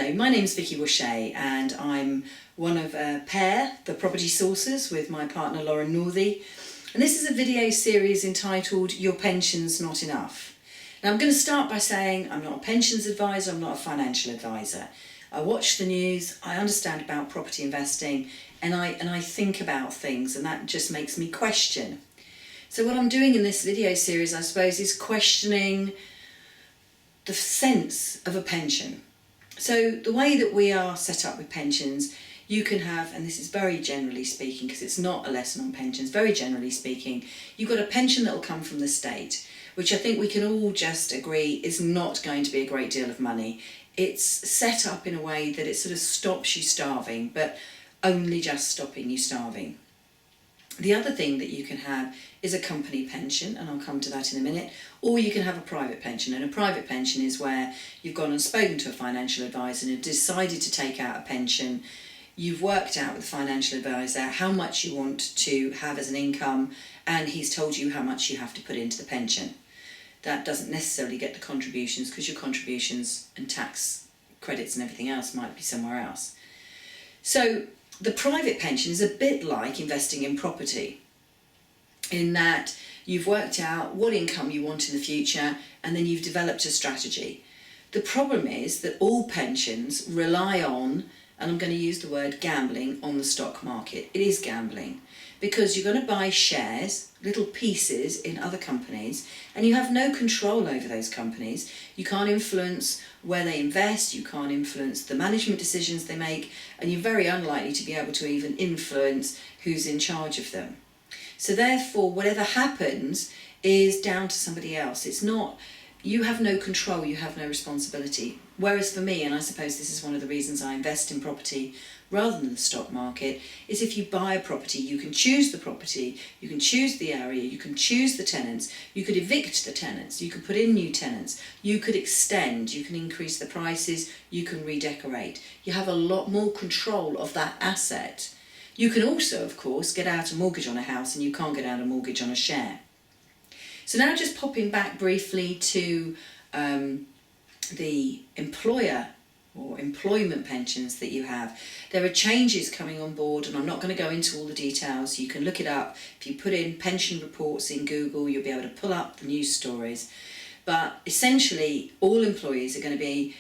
Hello, my name is Vicki Wusche and I'm one of a pair, the Property Sources, with my partner Lauren Northey. And this is a video series entitled Your Pension's Not Enough. Now I'm going to start by saying I'm not a pensions advisor, I'm not a financial advisor. I watch the news, I understand about property investing and I think about things, and that just makes me question. So what I'm doing in this video series, I suppose, is questioning the sense of a pension. So the way that we are set up with pensions, you can have, and this is very generally speaking because it's not a lesson on pensions, very generally speaking, you've got a pension that will come from the state, which I think we can all just agree is not going to be a great deal of money. It's set up in a way that it sort of stops you starving, but only just stopping you starving. The other thing that you can have is a company pension, and I'll come to that in a minute, or you can have a private pension. And a private pension is where you've gone and spoken to a financial advisor and have decided to take out a pension. You've worked out with the financial advisor how much you want to have as an income, and he's told you how much you have to put into the pension. That doesn't necessarily get the contributions, because your contributions and tax credits and everything else might be somewhere else. So the private pension is a bit like investing in property, in that you've worked out what income you want in the future and then you've developed a strategy. The problem is that all pensions rely on, and I'm going to use the word gambling, on the stock market. It is gambling, because you're going to buy shares, little pieces in other companies, and you have no control over those companies. You can't influence where they invest, you can't influence the management decisions they make, and you're very unlikely to be able to even influence who's in charge of them. So therefore, whatever happens is down to somebody else. It's not, you have no control, you have no responsibility. Whereas for me, and I suppose this is one of the reasons I invest in property rather than the stock market, is if you buy a property, you can choose the property, you can choose the area, you can choose the tenants, you could evict the tenants, you could put in new tenants, you could extend, you can increase the prices, you can redecorate. You have a lot more control of that asset. You can also, of course, get out a mortgage on a house, and you can't get out a mortgage on a share. So now just popping back briefly to the employer or employment pensions that you have. There are changes coming on board, and I'm not going to go into all the details. You can look it up. If you put in pension reports in Google, you'll be able to pull up the news stories. But essentially, all employees are going to be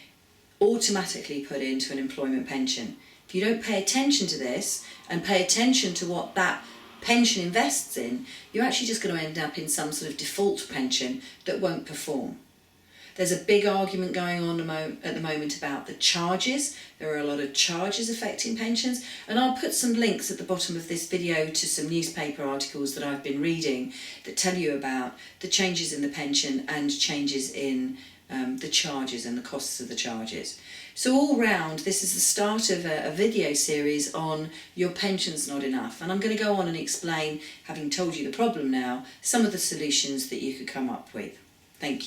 automatically put into an employment pension. If you don't pay attention to this and pay attention to what that pension invests in, you're actually just going to end up in some sort of default pension that won't perform. There's a big argument going on at the moment about the charges. There are a lot of charges affecting pensions, and I'll put some links at the bottom of this video to some newspaper articles that I've been reading that tell you about the changes in the pension and changes in the charges and the costs of the charges. So all round, this is the start of a video series on Your Pension's Not Enough, and I'm going to go on and explain, having told you the problem now, some of the solutions that you could come up with. Thank you.